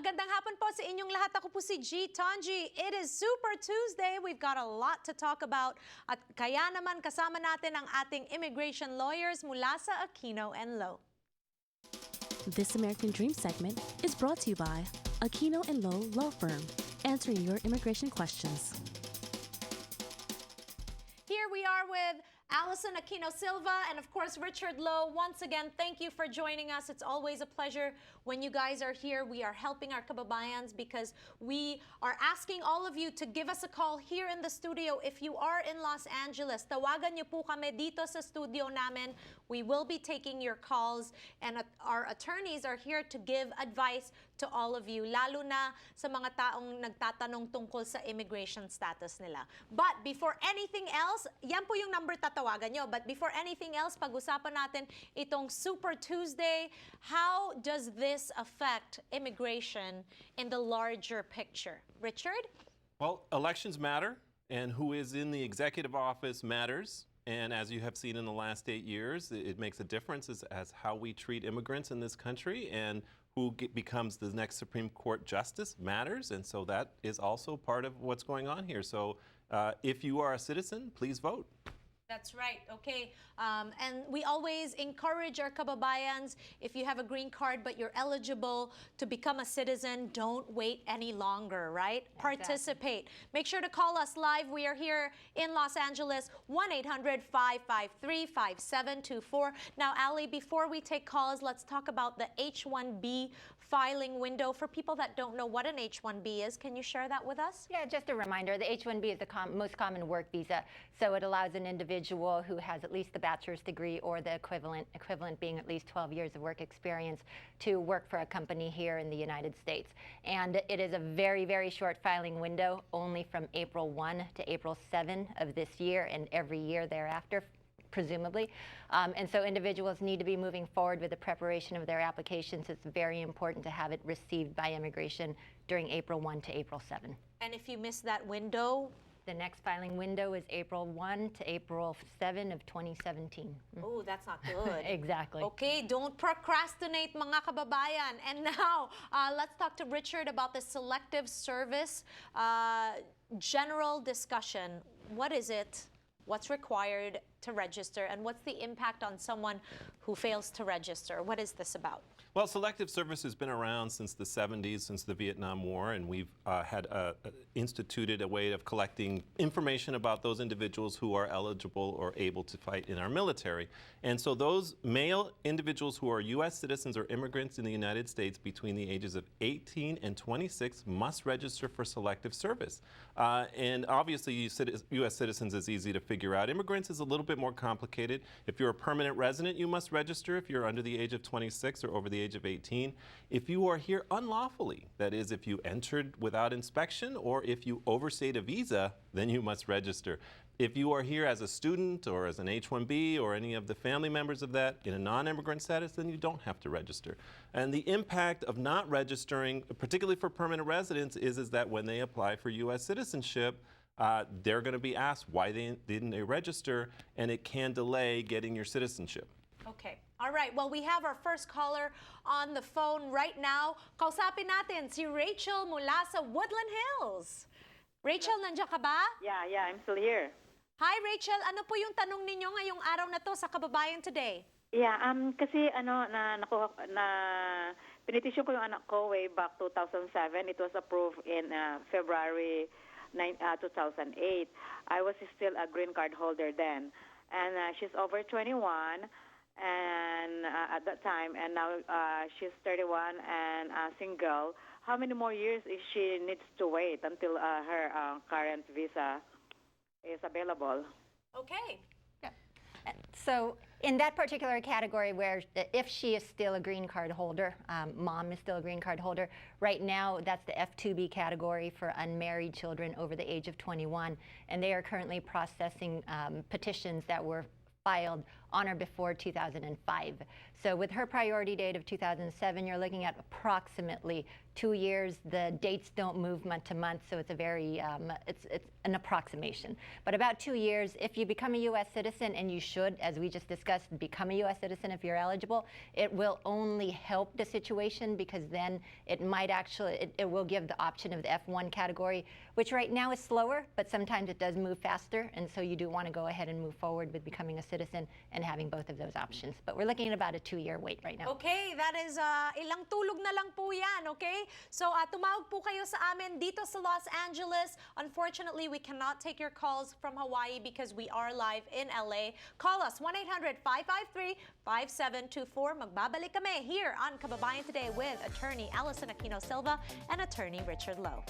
Magandang hapon po sa inyong lahat. Ako po si G. Tanji. It is Super Tuesday. We've got a lot to talk about. At kaya naman kasama natin ang ating immigration lawyers mula sa Aquino and Loew. This American Dream segment is brought to you by Aquino and Loew Law Firm, answering your immigration questions. Here we are with Allison, Aquino, Silva, and of course Richard Loew. Once again, thank you for joining us. It's always a pleasure when you guys are here. We are helping our kababayans because we are asking all of you to give us a call here in the studio. If you are in Los Angeles, tawagan niyo po kami dito sa studio namin. We will be taking your calls, and our attorneys are here to give advice to all of you, lalo na sa mga taong nagtatanong tungkol sa immigration status nila. But before anything else, yan po yung number tatawagan nyo. But before anything else, pag-usapan natin itong Super Tuesday. How does this affect immigration in the larger picture? Richard? Well, elections matter, and who is in the executive office matters. And as you have seen in the last 8 years, it makes a difference as how we treat immigrants in this country, and who becomes the next Supreme Court justice matters. And so that is also part of what's going on here. So if you are a citizen, please vote. That's right. Okay. And we always encourage our kababayans, if you have a green card but you're eligible to become a citizen, don't wait any longer, right? Exactly. Participate. Make sure to call us live. We are here in Los Angeles, 1-800-553-5724. Now, Ali, before we take calls, let's talk about the H1B filing window. For people that don't know what an H1B is, can you share that with us? Yeah, just a reminder, the H1B is the most common work visa, so it allows an individual who has at least the bachelor's degree or the equivalent being at least 12 years of work experience to work for a company here in the United States. And it is a very, very short filing window, only from April 1 to April 7 of this year and every year thereafter, presumably. And so individuals need to be moving forward with the preparation of their applications. It's very important to have it received by immigration during April 1 to April 7. And if you miss that window? The next filing window is April 1 to April 7 of 2017. Oh, that's not good. Exactly. Okay, don't procrastinate, mga kababayan. And now, let's talk to Richard about the Selective Service general discussion. What is it? What's required to register, and what's the impact on someone who fails to register? What is this about? Well, Selective Service has been around since the 70s, since the Vietnam War, and we've instituted a way of collecting information about those individuals who are eligible or able to fight in our military. And so those male individuals who are U.S. citizens or immigrants in the United States between the ages of 18 and 26 must register for Selective Service. And obviously, U.S. citizens is easy to figure out. Immigrants is a little bit more complicated. If you're a permanent resident, you must register if you're under the age of 26 or over the age of 18. If you are here unlawfully, that is, if you entered without inspection or if you overstayed a visa, then you must register. If you are here as a student or as an H1B or any of the family members of that in a non-immigrant status, then you don't have to register. And the impact of not registering, particularly for permanent residents, is that when they apply for U.S. citizenship, they're going to be asked why didn't they register, and it can delay getting your citizenship. Okay. All right. Well, we have our first caller on the phone right now. Kausapin natin si Rachel mula sa Woodland Hills. Rachel, nandiyan ka ba? Yeah, I'm still here. Hi, Rachel. Ano po yung tanong ninyo ngayong araw na to sa Kababayan Today? Yeah, kasi pinitisyon ko yung anak ko way back 2007. It was approved in February 2008. I was still a green card holder then. And she's over 21 and at that time, and now she's 31 and single. How many more years is she needs to wait until her current visa is available? Okay. So in that particular category where if she is still a green card holder, mom is still a green card holder, right now that's the F2B category for unmarried children over the age of 21, and they are currently processing petitions that were filed on or before 2005. So with her priority date of 2007, you're looking at approximately 2 years. The dates don't move month to month, so it's a very, it's an approximation. But about 2 years, if you become a U.S. citizen, and you should, as we just discussed, become a U.S. citizen if you're eligible, it will only help the situation, because then it might actually, it will give the option of the F1 category, which right now is slower, but sometimes it does move faster, and so you do want to go ahead and move forward with becoming a citizen and having both of those options. But we're looking at about a 2-year wait right now. Okay, that is ilang tulog na lang po yan, okay? So tumawag po kayo sa amin dito sa Los Angeles. Unfortunately, we cannot take your calls from Hawaii because we are live in LA. Call us 1-800-553-5724. Magbabalik kami here on Kababayan Today with attorney Allison Aquino Silva and attorney Richard Loew.